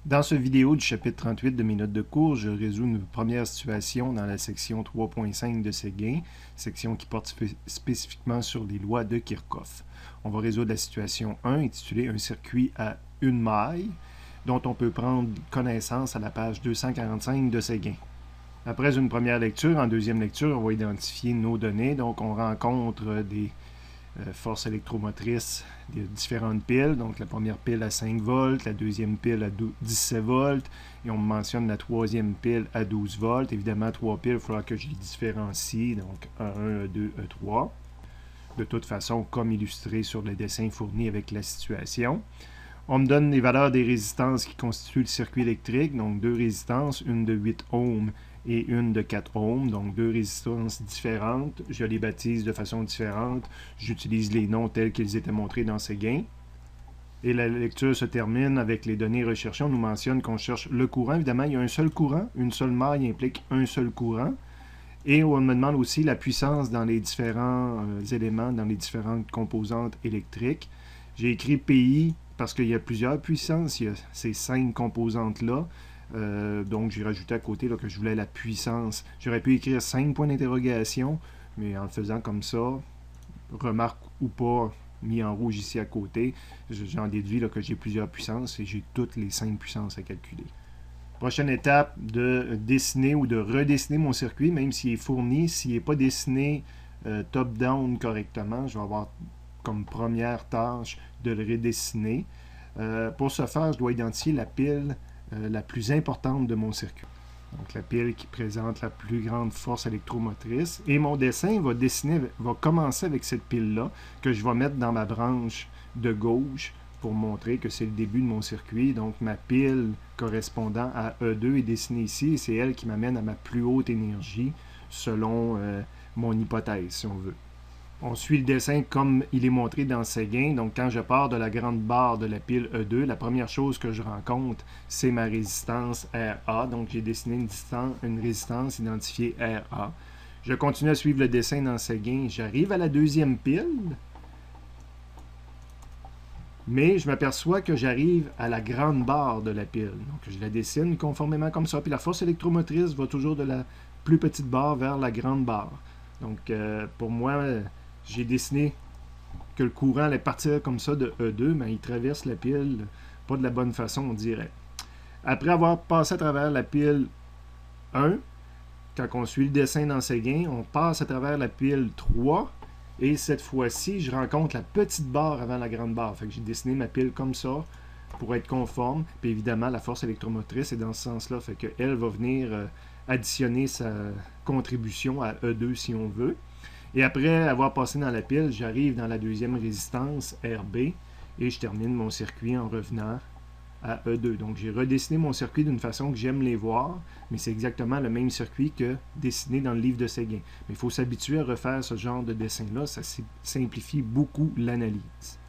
Dans ce vidéo du chapitre 38 de mes notes de cours, je résous une première situation dans la section 3.5 de Séguin, section qui porte spécifiquement sur les lois de Kirchhoff. On va résoudre la situation 1 intitulée « Un circuit à une maille » dont on peut prendre connaissance à la page 245 de Séguin. Après une première lecture, en deuxième lecture, on va identifier nos données. Donc, on rencontre des forces électromotrices de différentes piles. Donc, la première pile à 5 volts, la deuxième pile à 17 volts, et on mentionne la troisième pile à 12 volts. Évidemment, 3 piles, il faudra que je les différencie, donc E1, E2, E3. De toute façon, comme illustré sur le dessin fourni avec la situation. On me donne les valeurs des résistances qui constituent le circuit électrique, donc deux résistances, une de 8 ohms et une de 4 ohms, donc deux résistances différentes. Je les baptise de façon différente. J'utilise les noms tels qu'ils étaient montrés dans Séguin. Et la lecture se termine avec les données recherchées. On nous mentionne qu'on cherche le courant. Évidemment, il y a un seul courant. Une seule maille implique un seul courant. Et on me demande aussi la puissance dans les différents éléments, dans les différentes composantes électriques. J'ai écrit PI parce qu'il y a plusieurs puissances. Il y a ces 5 composantes-là. Donc, j'ai rajouté à côté là, que je voulais la puissance. J'aurais pu écrire 5 points d'interrogation, mais en le faisant comme ça, remarque ou pas, mis en rouge ici à côté, j'en déduis là, que j'ai plusieurs puissances et j'ai toutes les 5 puissances à calculer. Prochaine étape, de dessiner ou de redessiner mon circuit, même s'il est fourni, s'il n'est pas dessiné top-down correctement, je vais avoir comme première tâche de le redessiner. Pour ce faire, je dois identifier la pile la plus importante de mon circuit. Donc la pile qui présente la plus grande force électromotrice. Et mon dessin va commencer avec cette pile-là, que je vais mettre dans ma branche de gauche pour montrer que c'est le début de mon circuit. Donc ma pile correspondant à E2 est dessinée ici, et c'est elle qui m'amène à ma plus haute énergie, selon mon hypothèse, si on veut. On suit le dessin comme il est montré dans Séguin. Donc, quand je pars de la grande barre de la pile E2, la première chose que je rencontre, c'est ma résistance RA. Donc, j'ai dessiné une résistance identifiée RA. Je continue à suivre le dessin dans Séguin. J'arrive à la deuxième pile, mais je m'aperçois que j'arrive à la grande barre de la pile. Donc, je la dessine conformément comme ça. Puis la force électromotrice va toujours de la plus petite barre vers la grande barre. Donc, pour moi, j'ai dessiné que le courant allait partir comme ça de E2, mais il traverse la pile pas de la bonne façon, on dirait. Après avoir passé à travers la pile 1, quand on suit le dessin dans Séguin, on passe à travers la pile 3, et cette fois-ci, je rencontre la petite barre avant la grande barre. Fait que j'ai dessiné ma pile comme ça pour être conforme. Puis évidemment, la force électromotrice est dans ce sens-là. Fait qu'elle va venir additionner sa contribution à E2 si on veut. Et après avoir passé dans la pile, j'arrive dans la deuxième résistance, RB, et je termine mon circuit en revenant à E2. Donc j'ai redessiné mon circuit d'une façon que j'aime les voir, mais c'est exactement le même circuit que dessiné dans le livre de Séguin. Mais il faut s'habituer à refaire ce genre de dessin-là, ça simplifie beaucoup l'analyse.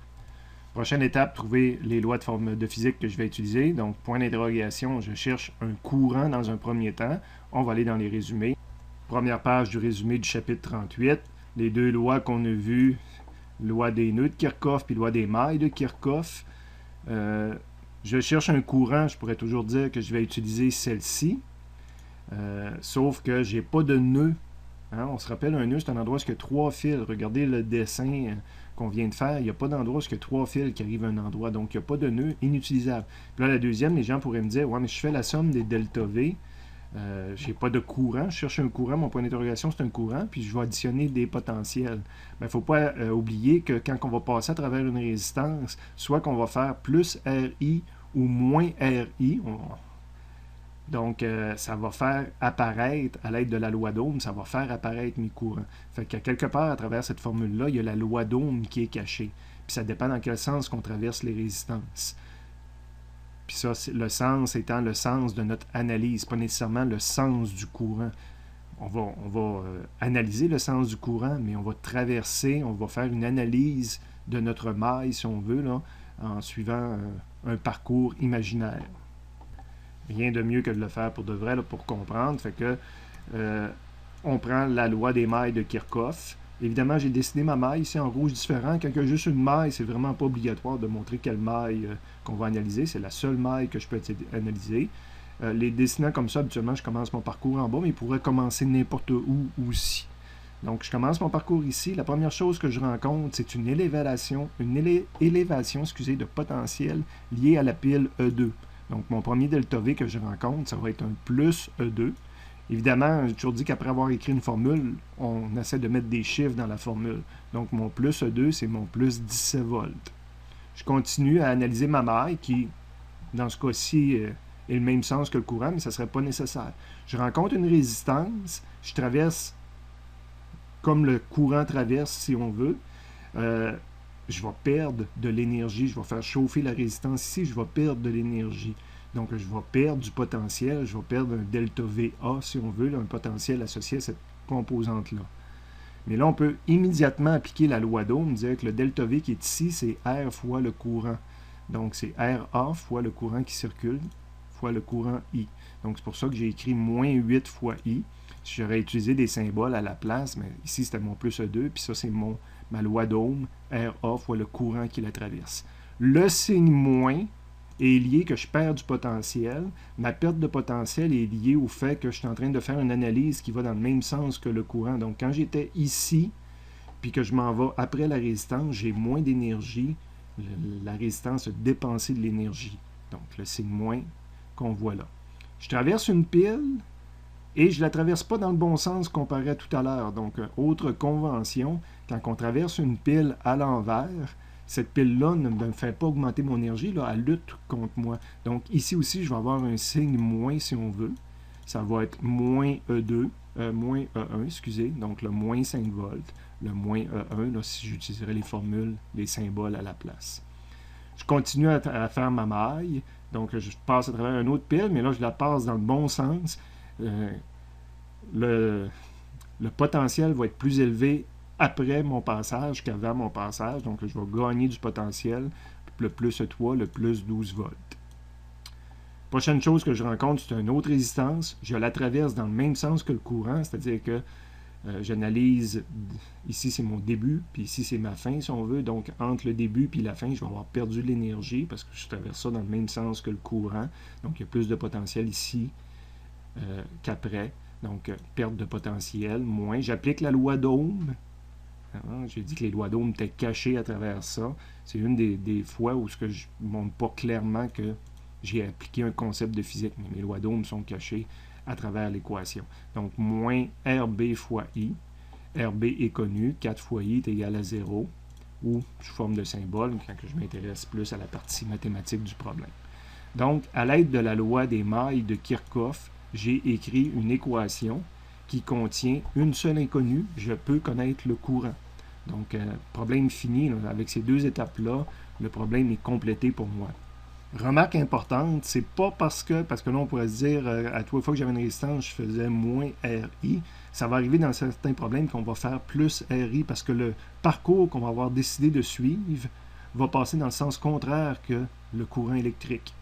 Prochaine étape, trouver les lois de physique que je vais utiliser. Donc, point d'interrogation, je cherche un courant dans un premier temps. On va aller dans les résumés. Première page du résumé du chapitre 38. Les deux lois qu'on a vues, loi des nœuds de Kirchhoff puis loi des mailles de Kirchhoff. Je cherche un courant, je pourrais toujours dire que je vais utiliser celle-ci. Sauf que je n'ai pas de nœud. Hein? On se rappelle, un nœud, c'est un endroit où il y a 3 fils. Regardez le dessin qu'on vient de faire. Il n'y a pas d'endroit où il y a 3 fils qui arrivent à un endroit. Donc, il n'y a pas de nœud inutilisable. Puis là, la deuxième, les gens pourraient me dire, ouais, mais je fais la somme des delta V. J'ai pas de courant, je cherche un courant, mon point d'interrogation c'est un courant, puis je vais additionner des potentiels. Mais il ne faut pas oublier que quand on va passer à travers une résistance, soit qu'on va faire plus RI ou moins RI, donc ça va faire apparaître, à l'aide de la loi d'Ohm, ça va faire apparaître mes courants. Fait qu'à quelque part, à travers cette formule-là, il y a la loi d'Ohm qui est cachée. Puis ça dépend dans quel sens qu'on traverse les résistances. Puis ça, le sens étant le sens de notre analyse, pas nécessairement le sens du courant. On va analyser le sens du courant, mais on va traverser, on va faire une analyse de notre maille, si on veut, là, en suivant un parcours imaginaire. Rien de mieux que de le faire pour de vrai, là, pour comprendre. Fait que on prend la loi des mailles de Kirchhoff. Évidemment, j'ai dessiné ma maille ici en rouge différent. Quand il y a juste une maille, c'est vraiment pas obligatoire de montrer quelle maille qu'on va analyser. C'est la seule maille que je peux analyser. Les dessinants comme ça, habituellement, je commence mon parcours en bas, mais il pourrait commencer n'importe où aussi. Donc, je commence mon parcours ici. La première chose que je rencontre, c'est une élévation de potentiel liée à la pile E2. Donc, mon premier delta V que je rencontre, ça va être un plus E2. Évidemment, j'ai toujours dit qu'après avoir écrit une formule, on essaie de mettre des chiffres dans la formule. Donc, mon plus E2, c'est mon plus 17 volts. Je continue à analyser ma maille qui, dans ce cas-ci, est le même sens que le courant, mais ça ne serait pas nécessaire. Je rencontre une résistance, je traverse comme le courant traverse, si on veut. Je vais perdre de l'énergie, je vais faire chauffer la résistance ici, je vais perdre de l'énergie. Donc, je vais perdre du potentiel, je vais perdre un delta VA, si on veut, là, un potentiel associé à cette composante-là. Mais là, on peut immédiatement appliquer la loi d'Ohm, dire que le delta V qui est ici, c'est R fois le courant. Donc, c'est RA fois le courant qui circule, fois le courant I. Donc, c'est pour ça que j'ai écrit moins 8 fois I. J'aurais utilisé des symboles à la place, mais ici, c'était mon plus E2, puis ça, c'est ma loi d'Ohm, RA fois le courant qui la traverse. Le signe moins est lié que je perds du potentiel. Ma perte de potentiel est liée au fait que je suis en train de faire une analyse qui va dans le même sens que le courant. Donc, quand j'étais ici, puis que je m'en vais après la résistance, j'ai moins d'énergie. La résistance a dépensé de l'énergie. Donc, le signe moins qu'on voit là. Je traverse une pile et je ne la traverse pas dans le bon sens comparé à tout à l'heure. Donc, autre convention, quand on traverse une pile à l'envers, cette pile-là ne me fait pas augmenter mon énergie, là, elle lutte contre moi. Donc, ici aussi, je vais avoir un signe moins, si on veut. Ça va être moins E2, moins E1, excusez, donc le moins 5 volts, le moins E1, là, si j'utiliserais les formules, les symboles à la place. Je continue à faire ma maille, donc je passe à travers une autre pile, mais là, je la passe dans le bon sens. Le potentiel va être plus élevé après mon passage qu'avant mon passage. Donc, je vais gagner du potentiel. Le plus 3, le plus 12 volts. Prochaine chose que je rencontre, c'est une autre résistance. Je la traverse dans le même sens que le courant, c'est-à-dire que j'analyse, ici c'est mon début, puis ici c'est ma fin si on veut. Donc, entre le début et la fin, je vais avoir perdu de l'énergie parce que je traverse ça dans le même sens que le courant. Donc, il y a plus de potentiel ici qu'après. Donc, perte de potentiel, moins. J'applique la loi d'Ohm. J'ai dit que les lois d'Ohm étaient cachées à travers ça. C'est une des fois où je ne montre pas clairement que j'ai appliqué un concept de physique, mais mes lois d'Ohm sont cachées à travers l'équation. Donc, moins RB fois I. RB est connu, 4 fois I est égal à 0, ou sous forme de symbole, quand je m'intéresse plus à la partie mathématique du problème. Donc, à l'aide de la loi des mailles de Kirchhoff, j'ai écrit une équation qui contient une seule inconnue, je peux connaître le courant. Donc, problème fini, là, avec ces deux étapes-là, le problème est complété pour moi. Remarque importante, c'est pas parce que là on pourrait se dire, à toutes les fois que j'avais une résistance, je faisais moins RI. Ça va arriver dans certains problèmes qu'on va faire plus RI parce que le parcours qu'on va avoir décidé de suivre va passer dans le sens contraire que le courant électrique.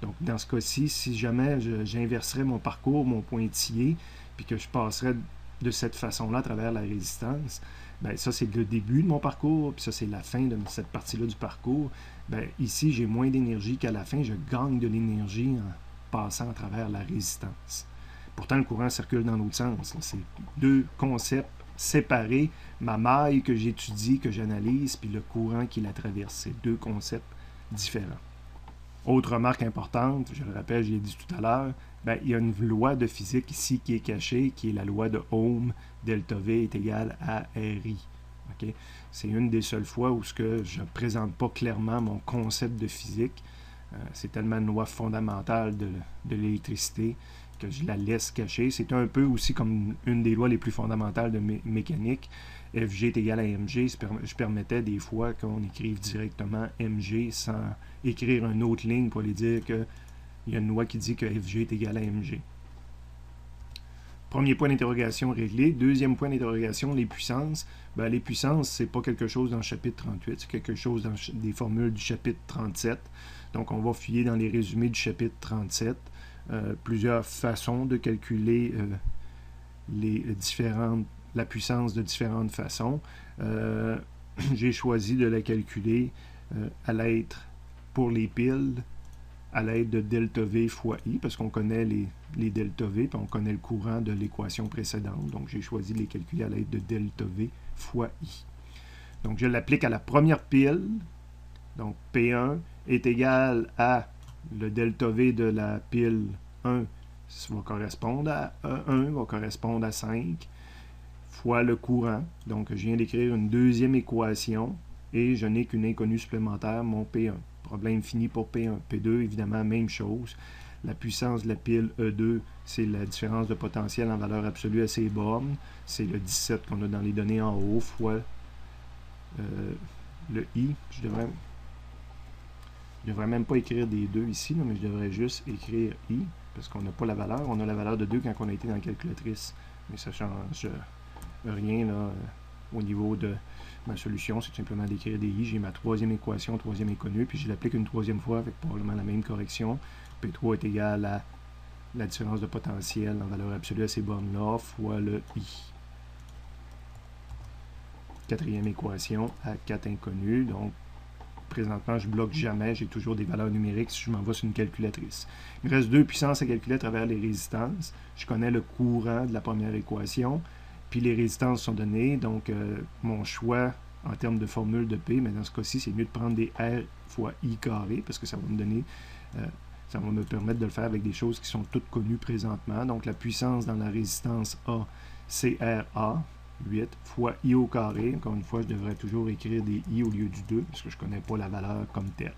Donc, dans ce cas-ci, si jamais j'inverserais mon parcours, mon pointillé, puis que je passerais de cette façon-là à travers la résistance, bien, ça, c'est le début de mon parcours, puis ça, c'est la fin de cette partie-là du parcours. Bien, ici, j'ai moins d'énergie qu'à la fin, je gagne de l'énergie en passant à travers la résistance. Pourtant, le courant circule dans l'autre sens. C'est deux concepts séparés. Ma maille que j'étudie, que j'analyse, puis le courant qui la traverse. C'est deux concepts différents. Autre remarque importante, je le rappelle, je l'ai dit tout à l'heure, ben, il y a une loi de physique ici qui est cachée, qui est la loi de Ohm, delta V est égal à RI. Okay? C'est une des seules fois où je ne présente pas clairement mon concept de physique. C'est tellement une loi fondamentale de l'électricité que je la laisse cachée. C'est un peu aussi comme une des lois les plus fondamentales de mécanique. Fg est égal à mg. Je permettais des fois qu'on écrive directement mg sans écrire une autre ligne pour aller dire qu'il y a une loi qui dit que Fg est égal à mg. Premier point d'interrogation réglé. Deuxième point d'interrogation, les puissances. Ben, les puissances, c'est pas quelque chose dans le chapitre 38, c'est quelque chose dans des formules du chapitre 37. Donc, on va fouiller dans les résumés du chapitre 37. Plusieurs façons de calculer les différentes la puissance de différentes façons. J'ai choisi de la calculer à l'aide, pour les piles, à l'aide de delta V fois I, parce qu'on connaît les delta V, puis on connaît le courant de l'équation précédente. Donc, j'ai choisi de les calculer à l'aide de delta V fois I. Donc, je l'applique à la première pile. Donc, P1 est égal à le delta V de la pile 1, ça va correspondre à 1, va correspondre à 5, fois le courant. Donc, je viens d'écrire une deuxième équation et je n'ai qu'une inconnue supplémentaire, mon P1. Problème fini pour P1. P2, évidemment, même chose. La puissance de la pile E2, c'est la différence de potentiel en valeur absolue à ces bornes. C'est le 17 qu'on a dans les données en haut, fois le I. Je devrais même pas écrire des 2 ici, là, mais je devrais juste écrire I, parce qu'on n'a pas la valeur. On a la valeur de 2 quand on a été dans la calculatrice. Mais ça ne change rien là, au niveau de ma solution. C'est simplement d'écrire des I. J'ai ma troisième équation, troisième inconnue, puis je l'applique une troisième fois avec probablement la même correction. P3 est égal à la différence de potentiel en valeur absolue à ces bornes-là, fois le I. Quatrième équation à 4 inconnues. Donc, présentement, je ne bloque jamais. J'ai toujours des valeurs numériques si je m'en vais sur une calculatrice. Il me reste 2 puissances à calculer à travers les résistances. Je connais le courant de la première équation. Puis les résistances sont données. Donc, mon choix en termes de formule de P, mais dans ce cas-ci, c'est mieux de prendre des R fois I carré, parce que ça va me donner... ça va me permettre de le faire avec des choses qui sont toutes connues présentement. Donc, la puissance dans la résistance A, c'est RA, 8, fois I au carré. Encore une fois, je devrais toujours écrire des I au lieu du 2, parce que je ne connais pas la valeur comme telle.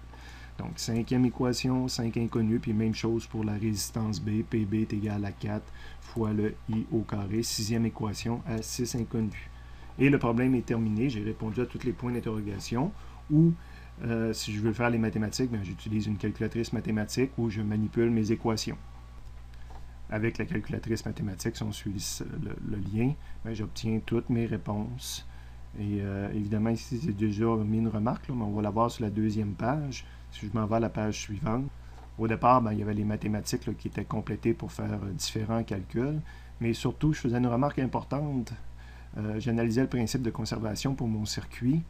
Donc, cinquième équation, 5 inconnus, puis même chose pour la résistance B. PB est égal à 4 fois le I au carré. Sixième équation à 6 inconnus. Et le problème est terminé. J'ai répondu à tous les points d'interrogation. Ou, si je veux faire les mathématiques, j'utilise une calculatrice mathématique où je manipule mes équations. Avec la calculatrice mathématique, si on suit le lien, j'obtiens toutes mes réponses. Et évidemment, ici, j'ai déjà mis une remarque, là, mais on va la voir sur la deuxième page. Si je m'en vais à la page suivante, au départ, il y avait les mathématiques là, qui étaient complétées pour faire différents calculs. Mais surtout, je faisais une remarque importante. J'analysais le principe de conservation pour mon circuit,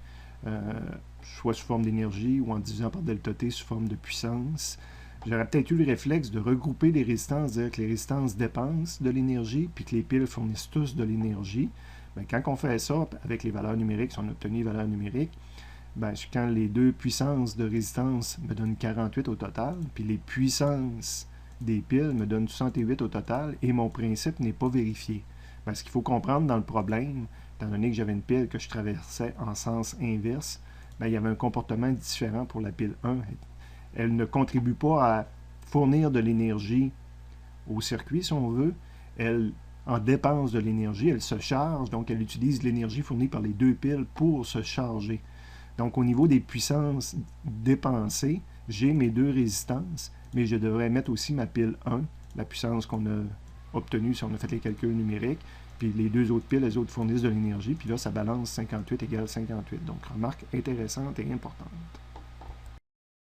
soit sous forme d'énergie ou en divisant par delta T sous forme de puissance. J'aurais peut-être eu le réflexe de regrouper les résistances, dire que les résistances dépensent de l'énergie, puis que les piles fournissent tous de l'énergie. Quand on fait ça, avec les valeurs numériques, si on a obtenu les valeurs numériques, quand les deux puissances de résistance me donnent 48 au total, puis les puissances des piles me donnent 68 au total, et mon principe n'est pas vérifié. Ce qu'il faut comprendre dans le problème, étant donné que j'avais une pile que je traversais en sens inverse, il y avait un comportement différent pour la pile 1. Elle ne contribue pas à fournir de l'énergie au circuit, si on veut. Elle en dépense de l'énergie, elle se charge, donc elle utilise l'énergie fournie par les deux piles pour se charger. Donc au niveau des puissances dépensées, j'ai mes deux résistances, mais je devrais mettre aussi ma pile 1, la puissance qu'on a obtenue si on a fait les calculs numériques, puis les deux autres piles, les autres fournissent de l'énergie, puis là ça balance 58 égale 58. Donc remarque intéressante et importante.